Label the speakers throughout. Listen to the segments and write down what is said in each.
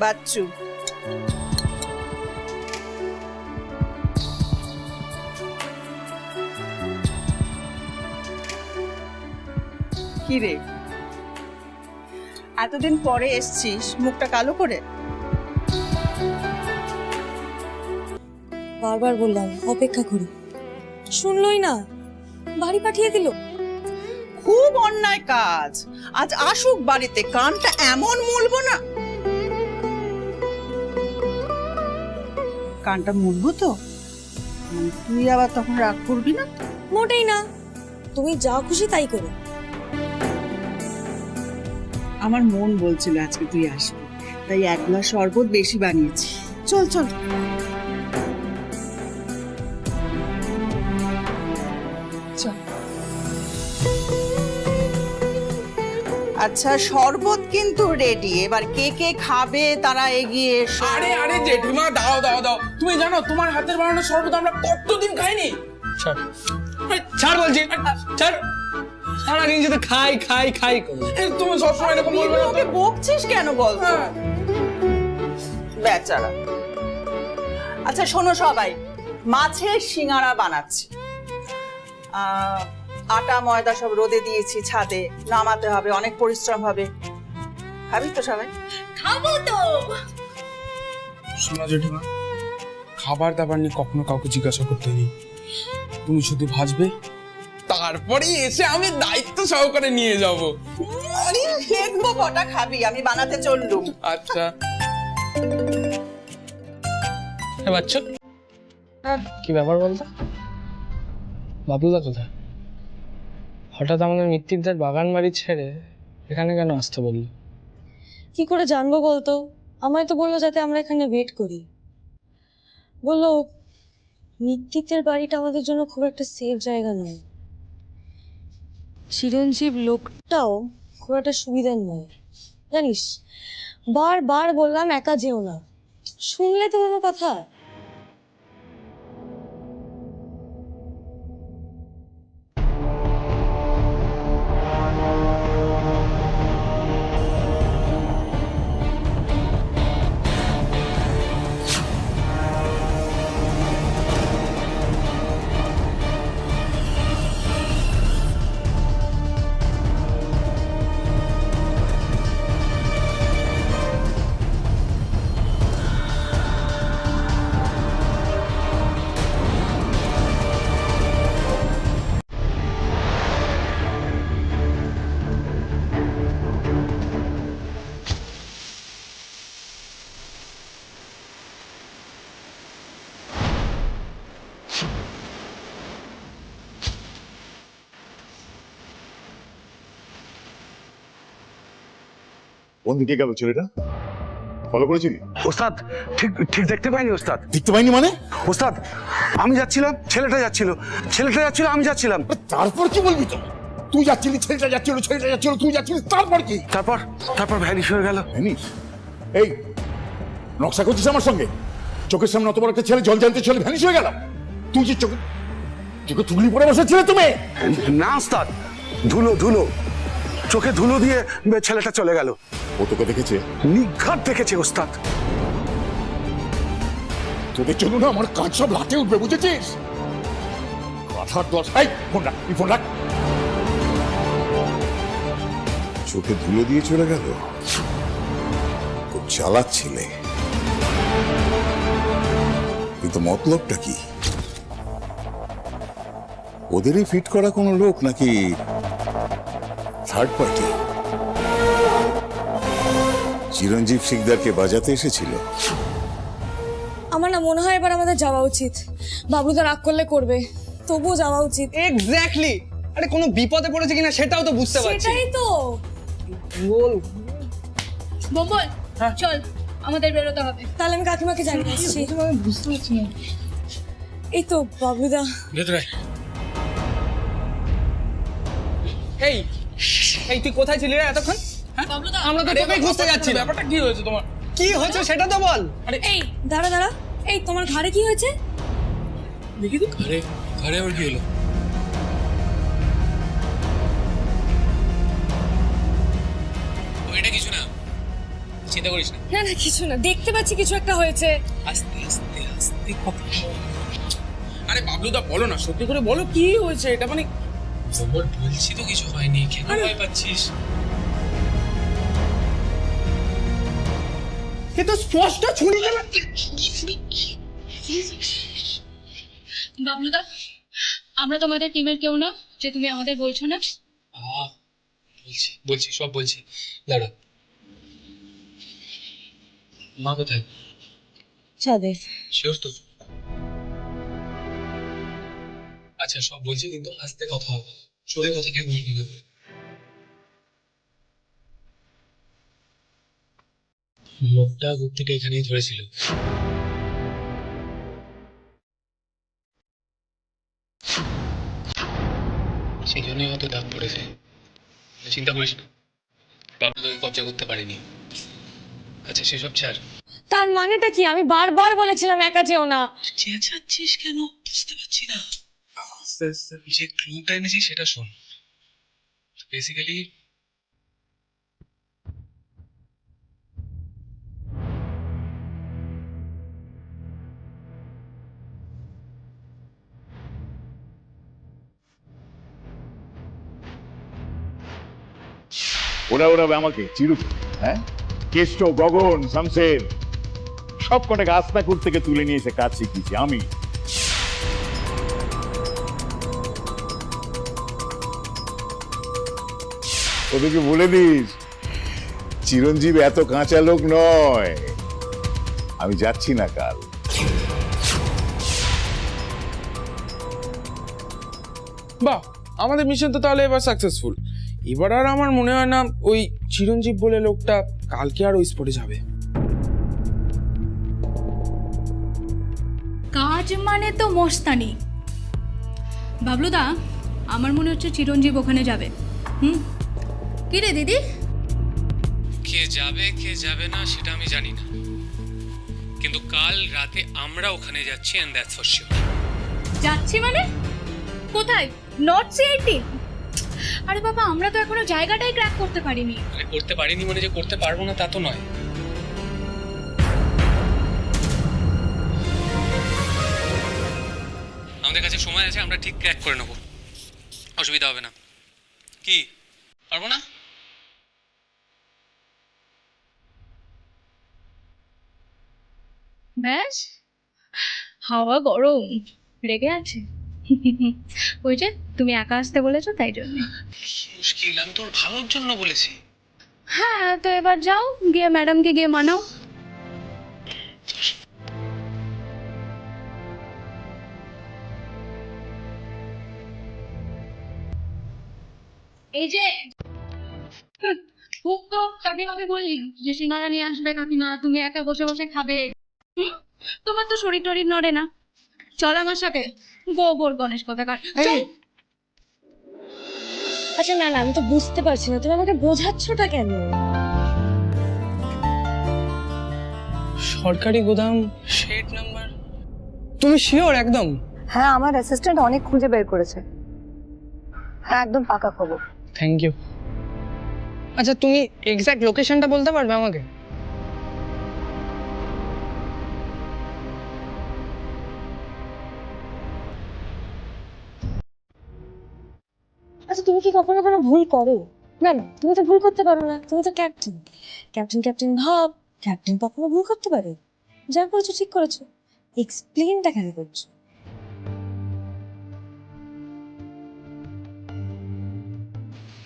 Speaker 1: বাচ্চু। কি রে, এতদিন পরে এসছিস, মুখটা কালো করে?
Speaker 2: বারবার বললাম অপেক্ষা করি, শুনলই না, বাড়ি পাঠিয়ে দিল।
Speaker 1: খুব অন্যায় কাজ। আজ আসুক বাড়িতে, কানটা এমন মুলবো না। কানটা মুলবো তো, তুই আবার তখন রাগ করবি না?
Speaker 2: মোটেই না, তুমি যা খুশি তাই করো।
Speaker 1: আমার মন বলছিল আজকে তুই আসবি, তাই এক গ্লাস শরবত বেশি বানিয়েছি। চল চল। চল। আচ্ছা, শরবত কিন্তু রেডি। এবার কে কে খাবে তারা এগিয়ে এসো।
Speaker 3: আরে আরে জেঠিমা, দাও দাও দাও। তুমি জানো তোমার হাতের বানানো শরবত আমরা কতদিন খাইনি। ছাড় ছাড় বলছি, ছাড়। সারা দিন শুধু খাই খাই খাই করো। তুমি সবসময় এরকম বলবে না।
Speaker 1: ওকে বকছিস কেন বল তো? বেচারা। আচ্ছা শোনো সবাই, মাছের সিঙ্গারা বানাচ্ছি। আটা ময়দা সব রোদে দিয়েছি, ছাদে নামাতে হবে, অনেক পরিশ্রম হবে। খাবি তো সবাই?
Speaker 2: খাবো তো।
Speaker 3: শোনো জেঠিমা, খাবার দাবার নিয়ে কখনো কাউকে জিজ্ঞাসা করতে নেই। তুমি শুধু ভাজবে, তারপরে এসে আমি দায়িত্ব সহকারে নিয়ে যাব।
Speaker 1: আরে দেখবো কটা খাবি, আমি বানাতে চললুম।
Speaker 3: আচ্ছা। বাচ্চা কি ব্যাপার বলতো? বাবলুদা কোথায়? হঠাৎ আমাদের মৃত্যুদের বাগান বাড়ি ছেড়ে এখানে কেন আসতে বললি?
Speaker 2: কি করে জানবো বলতো? আমায় তো বললো যাতে আমরা এখানে ওয়েট করি। বললো মৃত্যুদের বাড়িটা আমাদের জন্য খুব একটা সেফ জায়গা নয়, চিরঞ্জীব লোকটাও খুব একটা সুবিধার নয়, জানিস। বারবার বললাম একা যেও না, শুনলে তো কোনো কথা।
Speaker 4: কোন দিকে গেল ছেলেটা? ফলো করেছিলি?
Speaker 5: ওস্তাদ ঠিক ঠিক দেখতে পাইনি ওস্তাদ।
Speaker 4: দেখতে পাইনি মানে?
Speaker 5: ওস্তাদ আমি যাচ্ছিলাম, ছেলেটা যাচ্ছিল, আমি যাচ্ছিলাম।
Speaker 4: তারপর কি বলবি তো? তুই যাচ্ছিলি, ছেলেটা যাচ্ছিল, তুই যাচ্ছিলি, তারপর কি?
Speaker 5: তারপর ভ্যানিশ হয়ে গেল।
Speaker 4: ভ্যানিশ? এই নকশা করছিস আমার সঙ্গে? চোখের সামনে অত বড় একটা ছেলে, জল জানতে ছেলে ভ্যানিশ হয়ে গেল? তুই যে চোখে চোখে তুগলি পরে বসেছিলে তুমি?
Speaker 5: না ওস্তাদ, ধুলো চোখে ধুলো দিয়ে ছেলেটা চলে গেল।
Speaker 4: ও তোকে দেখেছে?
Speaker 5: নিঘাত দেখেছে ওস্তাদ।
Speaker 4: তোদের জন্য না আমার কাজ সব লাটে উঠবে, বুঝেছিস? কথার দশ। এই ফোন রাখ, ফোন রাখ। চোখে ধুলো দিয়ে চলে গেল? খুব চালাক ছিলে, কিন্তু মতলবটা কি? ওদেরই ফিট করা কোনো লোক নাকি থার্ড পার্টি? চিরঞ্জীব শিকদারকে বাজাতে এসেছিল?
Speaker 2: আমার না মনে হয় এবার আমাদের যাওয়া উচিত। বাবলুদা রাগ করলে করবে, তবুও যাওয়া উচিত।
Speaker 3: এক্স্যাক্টলি। আরে কোনো বিপদে পড়েছে কিনা সেটাও তো বুঝতে পারছি।
Speaker 2: সেটাই তো
Speaker 3: বল।
Speaker 6: বোম্বল, চল আমাদের বেরোতে হবে।
Speaker 2: তাহলে আমি কাকিমাকে জানিয়ে আসছি।
Speaker 3: আমি বুঝতে পারছি না।
Speaker 2: এই তো বাবলুদা।
Speaker 3: ভেতরে এই এই তুই কোথায় ছিলি রে এতক্ষণ?
Speaker 6: বাবলুদা,
Speaker 3: আমরা তো তোকেই খুঁজতে যাচ্ছি। ব্যাপারটা কি হয়েছে তোমার? কি হয়েছে সেটা তো বল। আরে
Speaker 2: এই দাঁড়া, এই তোমার ঘাড়ে কি হয়েছে?
Speaker 3: দেখি তো। ঘরে ঘরে ওর কি হলো? এটা কিছু না, চিন্তা করিস না।
Speaker 2: না না কিছু না, দেখতে পাচ্ছি কিছু একটা হয়েছে।
Speaker 3: আস্তে আস্তে আস্তে কথা বল। আরে বাবলুদা বলো না, সত্যি করে বলো কি হয়েছে এটা। মানে বলছি তো কিছু হয়নি, কেন ভয় পাচ্ছিস? এ তো স্পষ্ট ছুরি গেল।
Speaker 6: বাবলুদা, আমরা তোমাদের টিমের কেউ না যে তুমি আমাদের বলছো না।
Speaker 3: বলছি সব বলছি। দাঁড়া, মা কোথায়?
Speaker 2: ছাদে।
Speaker 3: শিওর তো? আচ্ছা সব বলছি, কিন্তু আস্তে কথা হবে, সরে কথা কেউ বলবি না। লোকটা দূর থেকে এখানেই ধরেছিল। সেই জন্যই হয়তো দাগ পড়েছে। চিন্তা করিস না, বাবু তোকে কবজা করতে পারেনি। আচ্ছা সেসব ছাড়।
Speaker 2: তার মানেটা কি? আমি বারবার বলেছিলাম একা যেও না।
Speaker 3: চেঁচাচ্ছিস কেন বুঝতে পারছি না। আস্তে আস্তে যে ক্লুটা এনেছি সেটা শোন। বেসিক্যালি
Speaker 4: ওরা ওরাবে আমাকে চিরু, হ্যাঁ? কেষ্ট, গগন, শামসের সব কটাকে আস্তাকুর থেকে তুলে নিয়ে এসে কাজ শিখিয়েছি আমি। ওদেরকে বলে দিস চিরঞ্জীব এত কাঁচা লোক নয়। আমি যাচ্ছি না কাল।
Speaker 3: বাহ, আমাদের মিশন তো তাহলে এবার সাকসেসফুল। এবার আর আমার মনে হয় না ওই চিরঞ্জীব বলে লোকটা কালকে আর ওই স্পটে যাবে।
Speaker 6: কাজ মানে তো মস্তানি। বাবলুদা, আমার মনে হচ্ছে চিরঞ্জীব ওখানে যাবে। কি রে দিদি?
Speaker 3: কে যাবে না সেটা আমি জানি না, কিন্তু কাল রাতে আমরা ওখানে যাচ্ছি, এন্ড দ্যাটস ফর শিওর।
Speaker 6: যাচ্ছি মানে? কোথায়? North CIT? আরে বাবা, আমরা তো এখনো জায়গাটাই ক্র্যাক করতে পারিনি।
Speaker 3: মানে করতে পারিনি মানে যে করতে পারবো না তা তো নয়। আমাদের কাছে সময় আছে, আমরা ঠিক ক্র্যাক করে নেবো, অসুবিধা হবে না। কি পারবো না?
Speaker 6: ব্যাস, হাওয়া গরম, রেগে আছে। ওই যে তুমি একা আসতে বলেছো তাই জন্য।
Speaker 3: মুশকিল, আমি তোর ভালোর জন্য বলেছি।
Speaker 6: হ্যাঁ, তো এবার যাও গিয়ে ম্যাডামকে গিয়ে মানাও। এই যে খুব তো কাকিমাকে বললি যে সিঙ্গারা নিয়ে আসবে কাকিমা, তুমি একা বসে বসে খাবে। তোমার তো শরীর টরীর নড়ে না। চল আমার সাথে। গোবর গণেশ কোথাকার।
Speaker 2: আচ্ছা না না, আমি তো বুঝতে পারছি না তুমি আমাকে বোঝাচ্ছটা কেন?
Speaker 3: সরকারি গোদাম, শেড নাম্বার। তুমি শিওর একদম?
Speaker 7: হ্যাঁ, আমার অ্যাসিস্ট্যান্ট অনেক খুঁজে বের করেছে। হ্যাঁ, একদম পাকা খবর।
Speaker 3: Thank you. আচ্ছা তুমি এক্সাক্ট লোকেশনটা বলতে পারবে আমাকে?
Speaker 2: আচ্ছা তুমি কি কখনো কোনো ভুল করো? না না, তুমি তো ভুল করতে পারো না, তুমি তো ক্যাপ্টেন। ক্যাপ্টেন ক্যাপ্টেন ভাব, ক্যাপ্টেন কখনো ভুল করতে পারে? যা করেছো ঠিক করেছো, এক্সপ্লেনটা কেন করছো?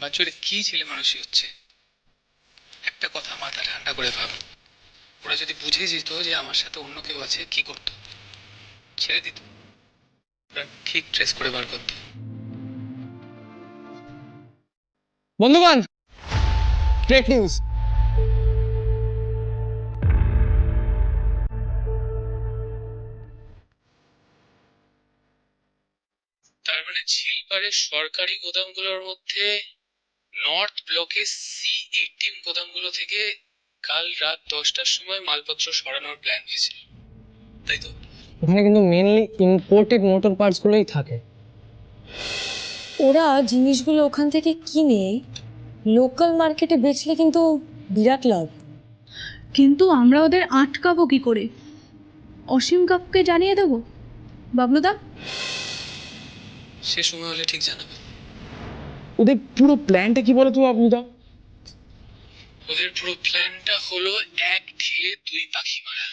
Speaker 3: বাচ্চারা কি ছেলে মানুষই হচ্ছে। একটা কথা মাথা ঠান্ডা করে ভাব, ওরা যদি বুঝে যেত যে আমার সাথে অন্য কেউ আছে কি করতো? ছেড়ে দিত? ওরা ঠিক ট্রেস করে বার করতো। বন্ধুগণ, গ্রেট নিউজ। তার মানে ঝিলপাড়ের সরকারি গোদামগুলোর মধ্যে নর্থ ব্লকে C18 গোদামগুলো থেকে কাল রাত 10টার সময় মালপত্র সরানোর প্ল্যান হয়েছে, তাই তো?
Speaker 8: ওখানে কিন্তু মেনলি ইম্পোর্টেড মোটর পার্টস গুলোই থাকে।
Speaker 2: ওরা জিনিসগুলো ওখান থেকে কিনে লোকাল মার্কেটে বেচলে কিন্তু বিরাট লাভ।
Speaker 6: কিন্তু আমরা ওদের আটকাবো কি করে? অসীম কাকুকে জানিয়ে দেবো? বাবলুদা,
Speaker 8: সে সময় হলে ঠিক জানাবে। ওদের পুরো প্ল্যানটা কি বলো তুমি আপনি? ওদের পুরো প্ল্যানটা হলো এক ঢিলে দুই পাখি মারা।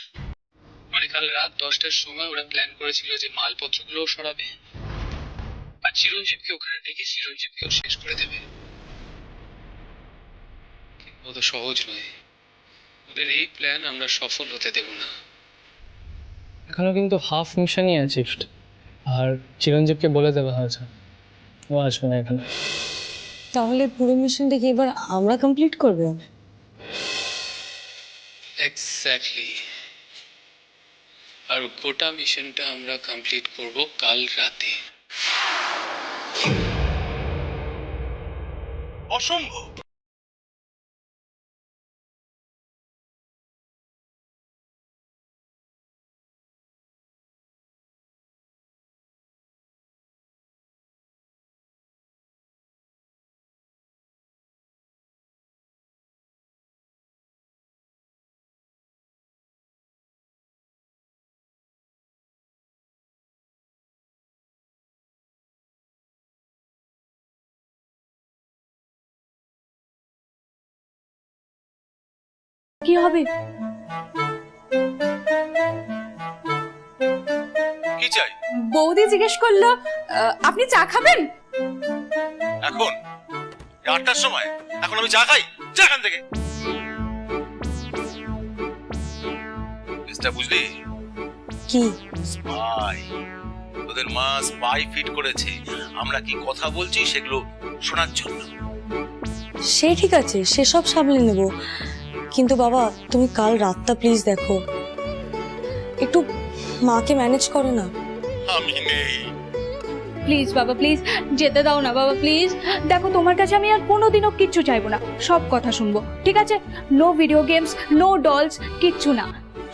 Speaker 8: মানে কাল রাত 10টার সময় ওরা প্ল্যান করেছিল যে মালপত্রগুলো সরাবে আর চিরঞ্জীবকে ওখানে ডেকে চিরঞ্জীবকেও শেষ করে দেবে। অত সহজ নয়, ওদের এই প্ল্যান আমরা সফল হতে দেব না। এখনো কিন্তু হাফ মিশনই আছে, আর চিরঞ্জীবকে বলে দেওয়া হয়েছে ও আসবে না এখানে।
Speaker 2: তাহলে পুরো মিশনটা কি এবার আমরা কমপ্লিট করবো?
Speaker 8: এক্স্যাক্টলি, আর গোটা মিশনটা আমরা কমপ্লিট করব কাল রাতে।
Speaker 5: অসম্ভব।
Speaker 6: কি হবে?
Speaker 5: কি চাই
Speaker 6: বৌদি জিজ্ঞেস করলো আপনি চা খাবেন?
Speaker 5: এখন 8টার সময়? এখন আমি চা খাই? চা এখান থেকে। কেসটা বুঝলি?
Speaker 2: কি?
Speaker 5: স্পাই। তোদের মা স্পাই ফিট করেছে আমরা কি কথা বলছি সেগুলো শোনার জন্য।
Speaker 2: সে ঠিক আছে, সেসব সামলে নেব, কিন্তু বাবা তুমি কাল রাতটা প্লিজ দেখো, একটু মাকে ম্যানেজ করো না।
Speaker 5: আমি নেই।
Speaker 6: প্লিজ বাবা, প্লিজ যেতে দাও না বাবা, প্লিজ। দেখো তোমার কাছে আমি আর কোনোদিনও কিচ্ছু চাইবো না, সব কথা শুনবো, ঠিক আছে? No video games, no dolls, কিচ্ছু না,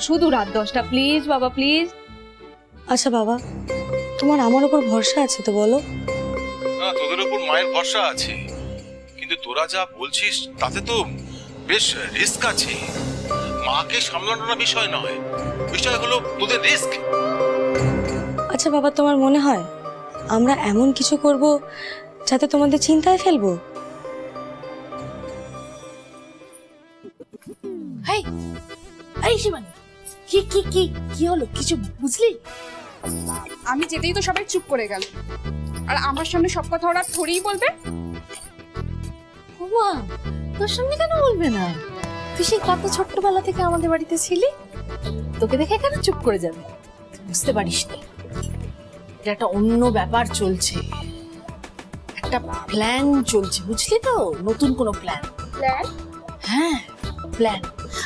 Speaker 6: শুধু রাত 10টা, প্লিজ বাবা, প্লিজ।
Speaker 2: আচ্ছা বাবা, তোমার আমার উপর ভরসা আছে তো বলো?
Speaker 5: না, তোদের উপর মায়ের ভরসা আছে, কিন্তু তোরা যা বলছিস তাতে তো বেশ রিস্ক আছে। মাকে সামলানোর বিষয় নয়, বিষয় হলো তোদের রিস্ক।
Speaker 2: আচ্ছা বাবা, তোমার মনে হয় আমরা এমন কিছু করব যাতে তোমাদের চিন্তায় ফেলবো?
Speaker 9: এই এই শিবানী, কি কি কি কি হলো? কিছু বুঝলি?
Speaker 6: আমি যেতেই তো সবাই চুপ করে গেল, আর আমার সামনে সব কথা ওরা থোড়িই বলবে।
Speaker 9: ওমা, তোর সামনে কেন বলবে না? তুই সেই কত ছোট্টবেলা থেকে আমাদের বাড়িতে ছিলি, তোকে দেখে কেন চুপ করে যাবে? বুঝতে পারিস না, এটা একটা অন্য ব্যাপার চলছে, একটা প্ল্যান চলছে, বুঝলি তো? নতুন কোনো প্ল্যান।
Speaker 6: প্ল্যান?
Speaker 9: হ্যাঁ, প্ল্যান।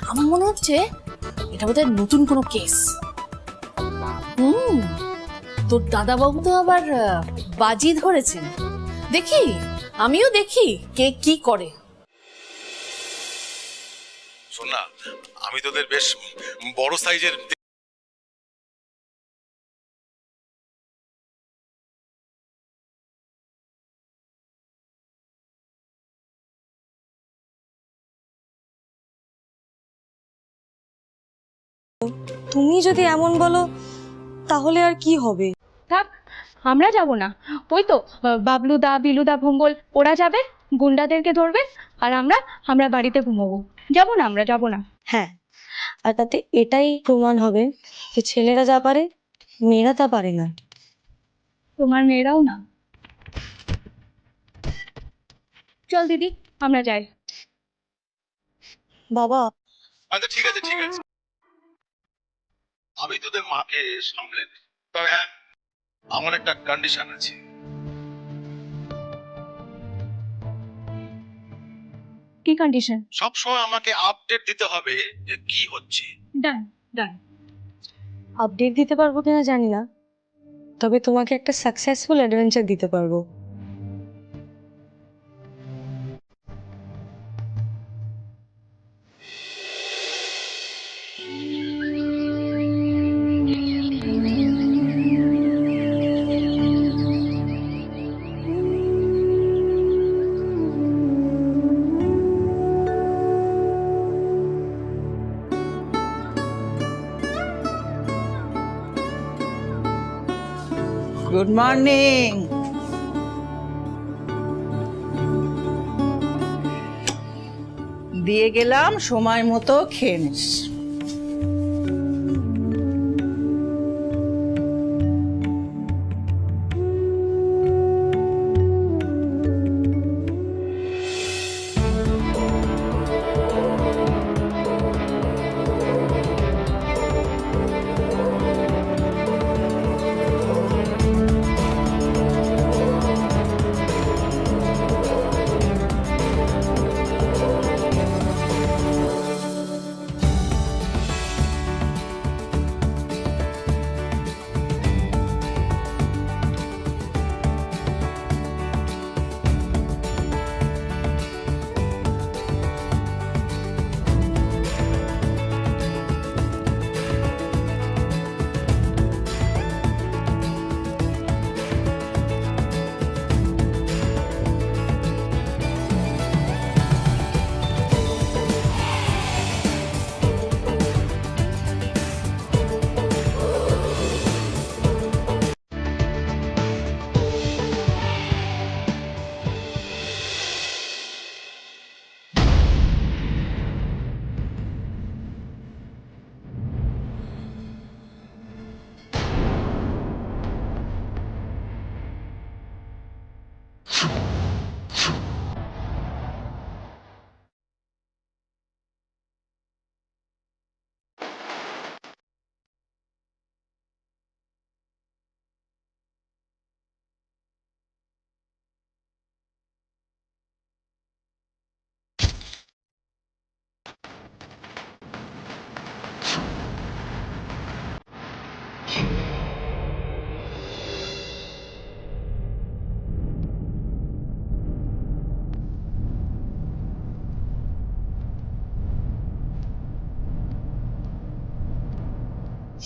Speaker 9: আমার মনে হচ্ছে এটা বোধহয় নতুন কোনো কেস। তোর দাদাবাবু তো আবার বাজি ধরেছেন, দেখি, আমিও দেখি কে কি করে।
Speaker 5: শোন না, আমি তোদের বেশ বড় সাইজের
Speaker 2: তুমি যদি এমন বলো তাহলে আর কি হবে?
Speaker 6: থাক, আমরা যাব না। ওই তো বাবলুদা, বিলুদা, ভঙ্গল ওরা যাবে, গুন্ডাদেরকে ধরবে, আর আমরা বাড়িতে ঘুমোবো। যাব না, আমরা যাব না।
Speaker 2: হ্যাঁ, আর তাতে এটাই প্রমাণ হবে যে ছেলেরা যা পারে মেয়েরা তা পারে না।
Speaker 6: তোমার মেয়েরাও না। চল দিদি, আমরা যাই।
Speaker 2: বাবা,
Speaker 5: আচ্ছা ঠিক আছে, ঠিক আছে, আমি তোদের মাকে সামলে নেব। তবে হ্যাঁ, আমার একটা কন্ডিশন আছে।
Speaker 6: কি কন্ডিশন?
Speaker 5: সব সময় আমাকে আপডেট দিতে হবে যে কি হচ্ছে।
Speaker 6: ডান ডান।
Speaker 2: আপডেট দিতে পারবো কিনা জানি না, তবে তোমাকে একটা সাকসেসফুল অ্যাডভেঞ্চার দিতে পারবো।
Speaker 1: Good morning. দিয়ে গেলাম, সময় মতো খেয়ে নিস।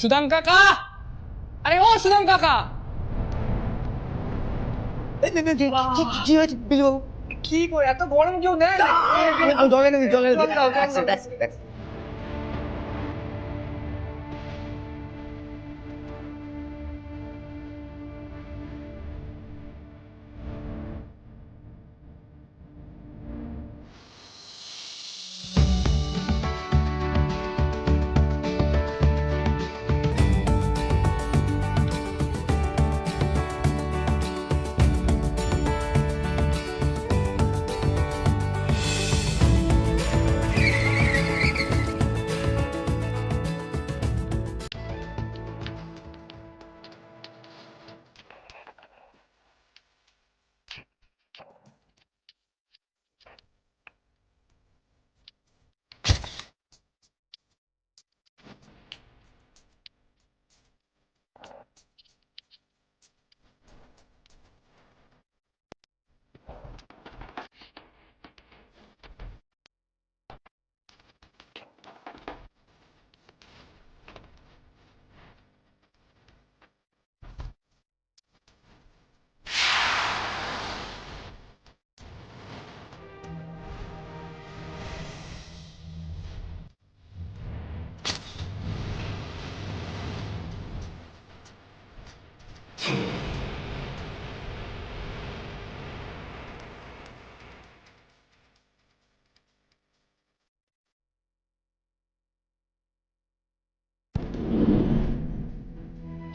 Speaker 8: সুদাম কাকা, আরে ও সুদাম কাকা, কি করে এত গরম কেউ দেয় না?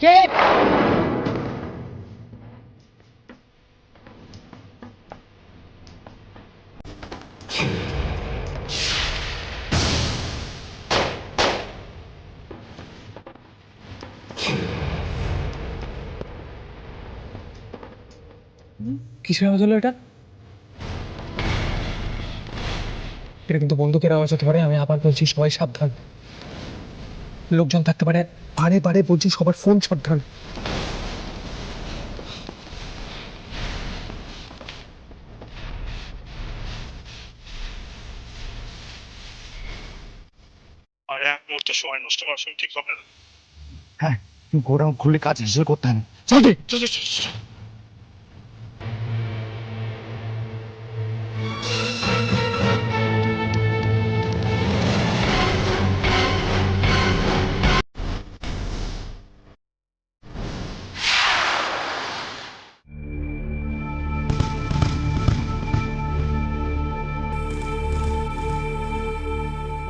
Speaker 8: কে? কিসের আওয়াজ হলো এটা? এটা কিন্তু বন্দুকের আওয়াজ হতে পারে। আমি আবার বলছি, সবাই সাবধান। লোকজন থাকতে পারে, বারে বারে বলছি সবার ফোন সাবধান।
Speaker 10: আর এক মুহূর্তে সময় নষ্ট করার সময় ঠিক হবে না।
Speaker 4: হ্যাঁ, গোডাউন খুললে কাজ হিসেবে করতে হবে। চল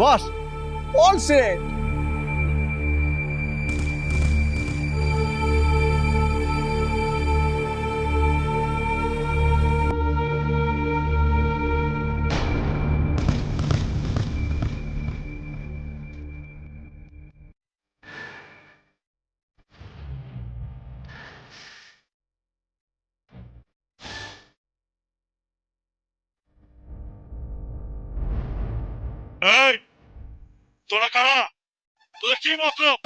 Speaker 3: বস, অল সেট।
Speaker 10: এই তোরা কারা, তোদের কি মতলব?